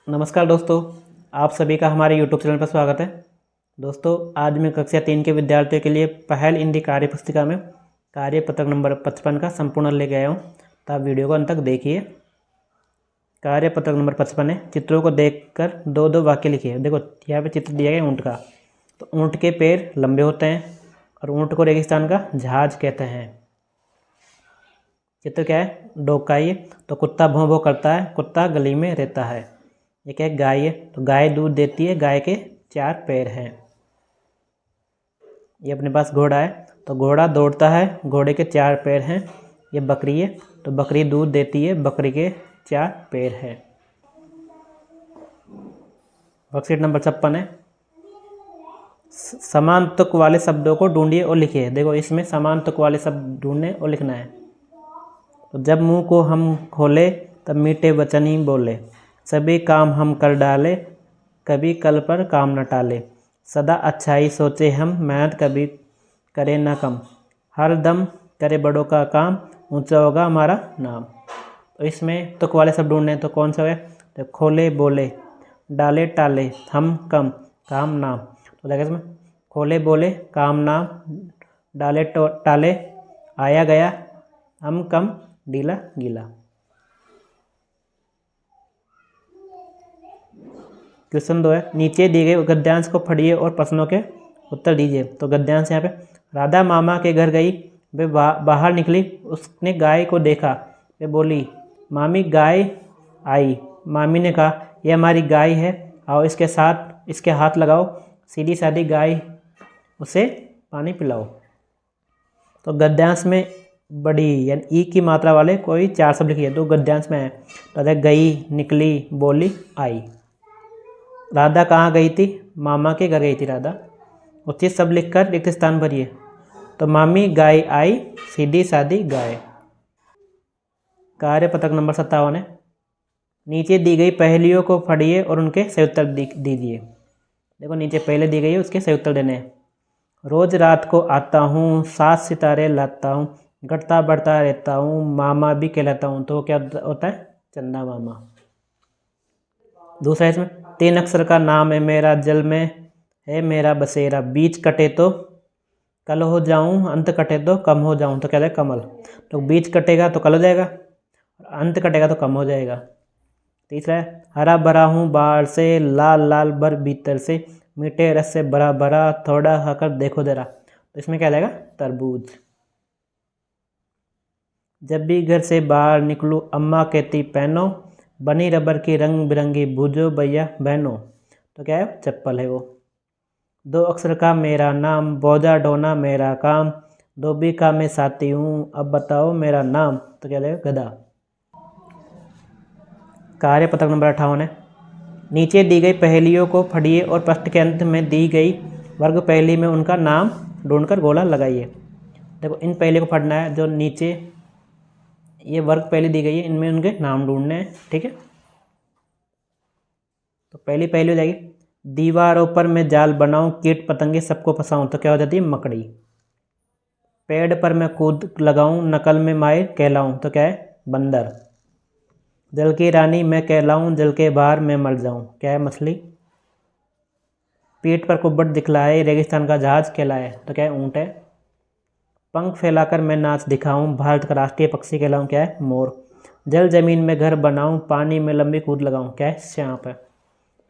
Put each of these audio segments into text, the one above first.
नमस्कार दोस्तों, आप सभी का हमारे YouTube चैनल पर स्वागत है। दोस्तों, आज मैं कक्षा 3 के विद्यार्थियों के लिए पहल हिंदी कार्य पुस्तिका में कार्यपत्रक नंबर 55 का संपूर्ण लेके आया हूँ, तो आप वीडियो को अंत तक देखिए। कार्यपत्रक नंबर 55 है। चित्रों को देखकर दो दो वाक्य लिखिए। देखो यहाँ पे चित्र दिया गया ऊँट का, तो ऊँट के पैर लंबे होते हैं और ऊँट को रेगिस्तान का जहाज कहते हैं। चित्र क्या है? डॉग का। ये तो कुत्ता भौं भौं करता है, कुत्ता गली में रहता है। ये क्या है? गाय है, तो गाय दूध देती है, गाय के 4 पैर हैं। ये अपने पास घोड़ा है, तो घोड़ा दौड़ता है, घोड़े के 4 पैर हैं। ये बकरी है, तो बकरी दूध देती है, बकरी के 4 पैर हैं। वर्कशीट नंबर 56 है। समान तुक वाले शब्दों को ढूंढिए और लिखिए। देखो इसमें समान तुक वाले शब्द ढूंढने और लिखना है। तो जब मुंह को हम खोले तब मीठे वचन ही बोले, सभी काम हम कर डाले, कभी कल पर काम न टाले, सदा अच्छाई सोचे हम, मेहनत कभी करे न कम, हर दम करे बड़ों का काम, ऊंचा होगा हमारा नाम। तो इसमें तुक वाले सब ढूंढने, तो कौन सा है? तो खोले बोले, डाले टाले, हम कम, काम नाम। तो देखिए इसमें खोले बोले, काम नाम, डाले टाले, आया गया, हम कम, डीला गीला। क्वेश्चन 2 है। नीचे दिए गए गद्यांश को पढ़िए और प्रश्नों के उत्तर दीजिए। तो गद्यांश यहाँ पे, राधा मामा के घर गई, वे बाहर निकली, उसने गाय को देखा, वे बोली, मामी गाय आई। मामी ने कहा, यह हमारी गाय है, आओ इसके साथ इसके हाथ लगाओ, सीधी सादी गाय, उसे पानी पिलाओ। तो गद्यांश में बड़ी यानी ई की मात्रा वाले कोई 4 शब्द लिखिए। तो गद्यांश में है, तो गई, निकली, बोली, आई। राधा कहाँ गई थी? मामा के घर गई थी राधा। उचित शब्द लिखकर रिक्त स्थान भरिए। तो मामी गाय आई, सीधी सादी गाय। कार्यपत्रक नंबर 57 है। नीचे दी गई पहेलियों को पढ़िए और उनके सही उत्तर दीजिए। देखो नीचे पहले दी गई है, उसके सही उत्तर देने हैं। रोज रात को आता हूँ, 7 सितारे लाता हूँ, घटता बढ़ता रहता हूँ, मामा भी कहलाता हूँ। तो क्या होता है? चंदा मामा। दूसरा इसमें, 3 अक्षर का नाम है मेरा, जल में है मेरा बसेरा, बीच कटे तो कल हो जाऊं, अंत कटे तो कम हो जाऊं। तो क्या है? कमल। तो बीच कटेगा तो कल हो जाएगा, अंत कटेगा तो कम हो जाएगा। तीसरा है, हरा भरा हूँ बाहर से, लाल लाल भर भीतर से, मीठे रस से भरा भरा, थोड़ा खाकर देखो जरा। तो इसमें क्या जाएगा? तरबूज। जब भी घर से बाहर निकलूँ, अम्मा कहती पहनो, बनी रबर की रंग बिरंगी, बूझो भैया बहनों। तो क्या है? चप्पल है वो। 2 अक्षर का मेरा नाम, बोझा ढोना मेरा काम, धोबी का मैं साथी हूँ, अब बताओ मेरा नाम। तो क्या है? गधा। कार्यपत्रक नंबर 58 है। नीचे दी गई पहेलियों को पढ़िए और प्रश्न के अंत में दी गई वर्ग पहेली में उनका नाम ढूंढकर गोला लगाइए। देखो इन पहेली को पढ़ना है, जो नीचे ये वर्ग पहले दी गई है, इनमें उनके नाम ढूंढने हैं। ठीक है, तो पहली पहली हो जाएगी, दीवारों पर मैं जाल बनाऊं, कीट पतंगे सबको फंसाऊं। तो क्या हो जाती है? मकड़ी। पेड़ पर मैं कूद लगाऊं, नकल में माहिर कहलाऊं। तो क्या है? बंदर। जल की रानी मैं कहलाऊं, जल के बाहर मैं मर जाऊं। क्या है? मछली। पीठ पर कुब्बट दिखलाए, रेगिस्तान का जहाज कहलाए। तो क्या है? ऊंट है। पंख फैलाकर मैं नाच दिखाऊं, भारत का राष्ट्रीय पक्षी कहलाऊं। क्या है? मोर। जल जमीन में घर बनाऊं, पानी में लंबी कूद लगाऊं। क्या है? सांप है।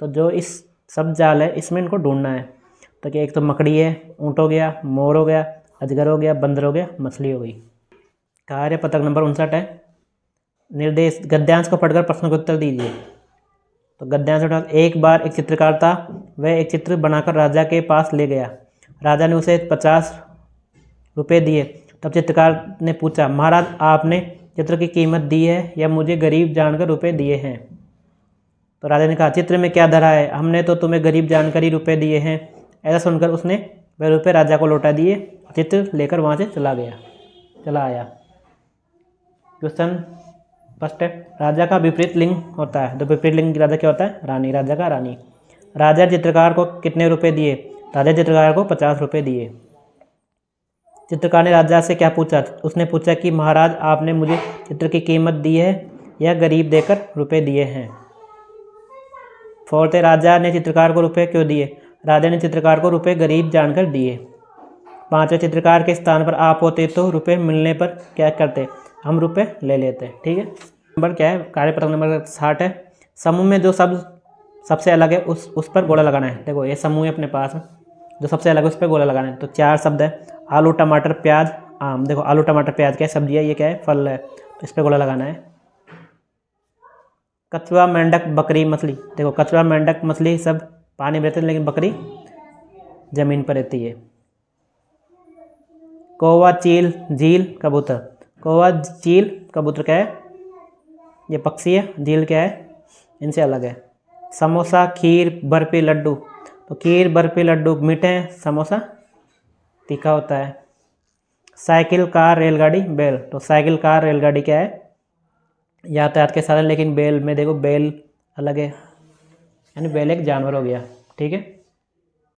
तो जो इस सब जाल है, इसमें इनको ढूंढना है। तो क्या, एक तो मकड़ी है, ऊँट हो गया, मोर हो गया, अजगर हो गया, बंदर हो गया, मछली हो गई। कार्यपत्रक नंबर 59 है। निर्देश, गद्यांश को पढ़कर प्रश्न का उत्तर दीजिए। तो गद्यांश, एक बार एक चित्रकार था, वह एक चित्र बनाकर राजा के पास ले गया। राजा ने उसे 50 रुपये दिए। तब चित्रकार ने पूछा, महाराज आपने चित्र की कीमत दी है या मुझे गरीब जानकर रुपए दिए हैं? तो राजा ने कहा, चित्र में क्या धरा है, हमने तो तुम्हें गरीब जानकर ही रुपये दिए हैं। ऐसा सुनकर उसने वह रुपये राजा को लौटा दिए, चित्र लेकर वहाँ से चला आया। क्वेश्चन फर्स्ट है, राजा का विपरीत लिंग होता है। तो विपरीत लिंग राजा क्या होता है? रानी। राजा का रानी। राजा चित्रकार को कितने रुपए दिए? राजा चित्रकार को 50 रुपये दिए। चित्रकार ने राजा से क्या पूछा? उसने पूछा कि महाराज आपने मुझे चित्र की कीमत दी है या गरीब देकर रुपए दिए हैं? फोर्थ है राजा ने चित्रकार को रुपए क्यों दिए? राजा ने चित्रकार को रुपए गरीब जानकर दिए। पांचवें चित्रकार के स्थान पर आप होते तो रुपए मिलने पर क्या करते? हम रुपए ले लेते। ठीक है। नंबर क्या है? कार्यपत्रक नंबर 60 है। समूह में जो सबसे अलग है उस पर गोला लगाना है। देखो ये समूह है अपने पास में, जो सबसे अलग है उस पर गोला लगाना है। तो 4 शब्द है, आलू टमाटर प्याज आम। देखो आलू टमाटर प्याज क्या है? सब्जी है, ये क्या है? फल है, तो इस पर गोला लगाना है। कछुआ मेंढक बकरी मछली। देखो कछुआ मेंढक मछली सब पानी में रहते हैं, लेकिन बकरी जमीन पर रहती है। कौवा चील झील कबूतर। कौवा चील कबूतर क्या है? ये पक्षी है। झील क्या है? इनसे अलग है। समोसा खीर बर्फी लड्डू। तो खीर बर्फी लड्डू मीठे हैं, समोसा तीखा होता है। साइकिल कार रेलगाड़ी बैल। तो साइकिल कार रेलगाड़ी क्या है? यातायात के साधन, लेकिन बैल में देखो बैल अलग है, यानी बैल एक जानवर हो गया। ठीक है।